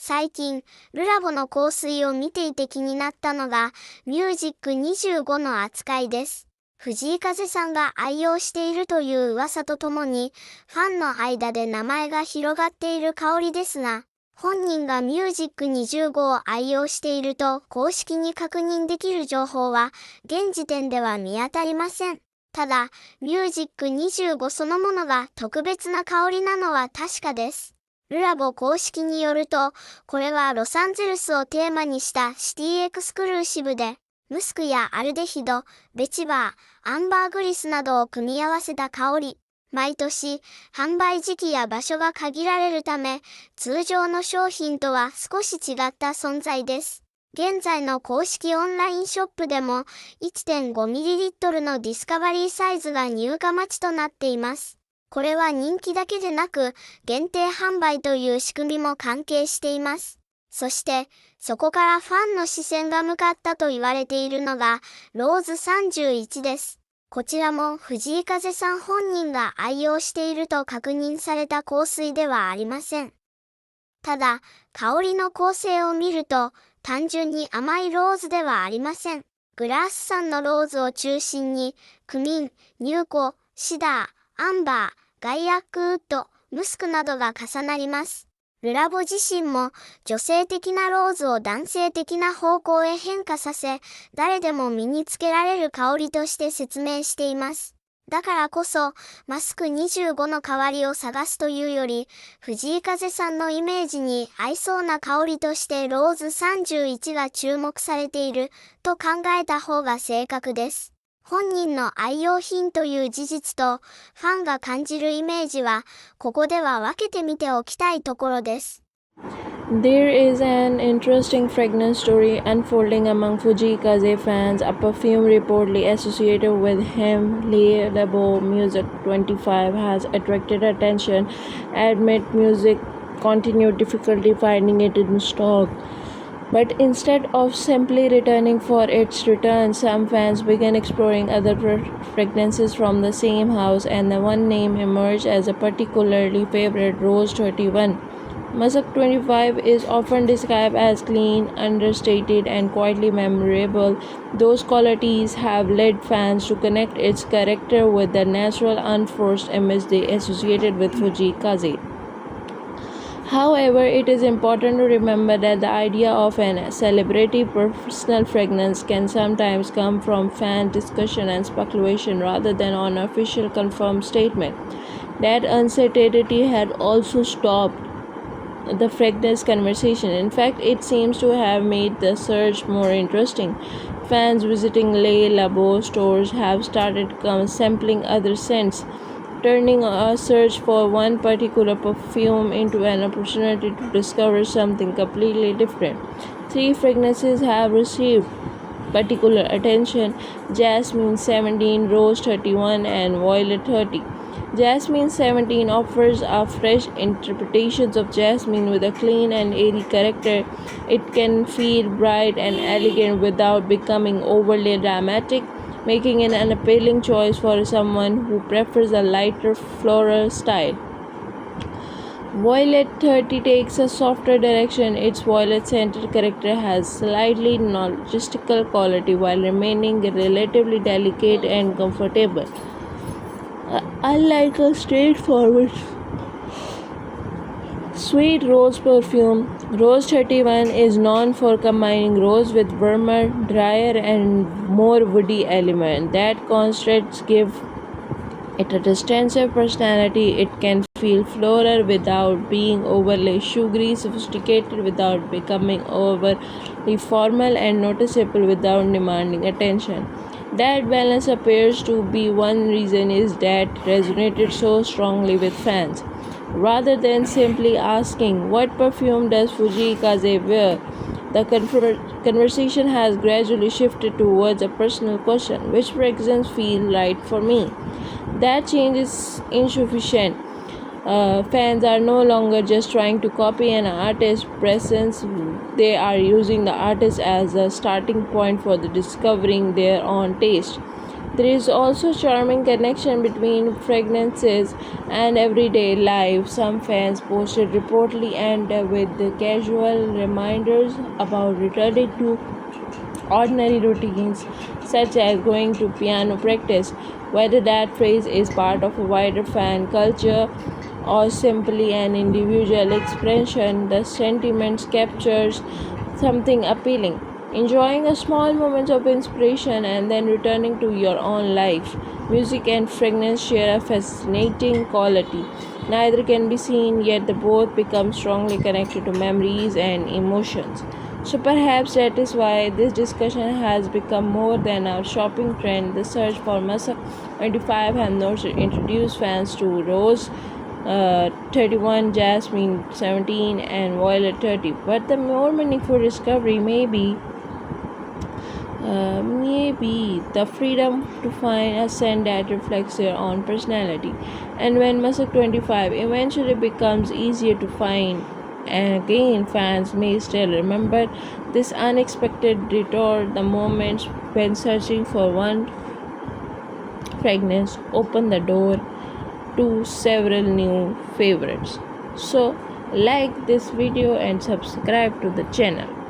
最近、ルラボの香水を見ていて気になったのが、ミュージック25の扱いです。藤井風さんが愛用しているという噂とともに、ファンの間で名前が広がっている香りですが、本人がミュージック25を愛用していると公式に確認できる情報は、現時点では見当たりません。ただ、ミュージック25そのものが特別な香りなのは確かです。ルラボ公式によると、これはロサンゼルスをテーマにしたシティエクスクルーシブで、ムスクやアルデヒド、ベチバー、アンバーグリスなどを組み合わせた香り。毎年、販売時期や場所が限られるため、通常の商品とは少し違った存在です。現在の公式オンラインショップでも 1.5ml のディスカバリーサイズが入荷待ちとなっています。これは人気だけでなく、限定販売という仕組みも関係しています。そして、そこからファンの視線が向かったと言われているのが、ローズ31です。こちらも藤井風さん本人が愛用していると確認された香水ではありません。ただ、香りの構成を見ると、単純に甘いローズではありません。グラース産のローズを中心に、クミン、乳香、シダー、アンバー、ガイアックウッド、ムスクなどが重なります。ルラボ自身も女性的なローズを男性的な方向へ変化させ、誰でも身につけられる香りとして説明しています。だからこそ、マスク25の代わりを探すというより、藤井風さんのイメージに合いそうな香りとしてローズ31が注目されていると考えた方が正確です。本人の愛用品という事実とファンが感じるイメージは、ここでは分けてみておきたいところです。There is an interesting fragrance story unfolding among Fujikaze fans. A perfume reportedly associated with him, Le Labo Music 25, has attracted attention amid music continued difficulty finding it in stock. But instead of simply returning for its return, some fans began exploring other fragrances from the same house, and the one name emerged as a particularly favorite, Rose 31. Musk 25 is often described as clean, understated, and quietly memorable. Those qualities have led fans to connect its character with the natural, unforced image they associated with Fujikaze. However, it is important to remember that the idea of an celebrity personal fragrance can sometimes come from fan discussion and speculation rather than an official confirmed statement. That uncertainty had also stopped the fragrance conversation. In fact, it seems to have made the search more interesting. Fans visiting Le Labo stores have started sampling other scents, turning a search for one particular perfume into an opportunity to discover something completely different. Three fragrances have received particular attention: Jasmine 17, Rose 31, and Violet 30. Jasmine 17 offers a fresh interpretation of jasmine with a clean and airy character. It can feel bright and elegant without becoming overly dramatic, making it an appealing choice for someone who prefers a lighter floral style. Violet 30 takes a softer direction. Its violet-scented character has slightly nostalgical quality while remaining relatively delicate and comfortable. Unlike a straightforward sweet rose perfume, Rose 31 is known for combining rose with warmer, drier, and more woody element. That contrasts give it a distinctive personality. It can feel floral without being overly sugary, sophisticated without becoming overly formal, and noticeable without demanding attention. That balance appears to be one reason is that resonated so strongly with fans. Rather than simply asking, "What perfume does Fujikaze wear?" the conversation has gradually shifted towards a personal question: which fragrance feels right for me? That change is insufficient. Fans are no longer just trying to copy an artist's presence, they are using the artist as a starting point for discovering their own taste. There is also charming connection between fragrances and everyday life. Some fans posted reportedly and with the casual reminders about returning to ordinary routines such as going to piano practice. Whether that phrase is part of a wider fan culture or simply an individual expression, the sentiment captures something appealing. Enjoying a small moments of inspiration and then returning to your own life. Music and fragrance share a fascinating quality. Neither can be seen, yet they both become strongly connected to memories and emotions. So perhaps that is why this discussion has become more than a shopping trend. The search for Masak 25 has not introduced fans to Rose 31, Jasmine 17, and Violet 30. But the more meaningful discovery maybe the freedom to find a scent that reflects your own personality. And when Masak 25 eventually becomes easier to find, and again, fans may still remember this unexpected detour, the moments when searching for one fragrance opened the door to several new favorites. So, like this video and subscribe to the channel.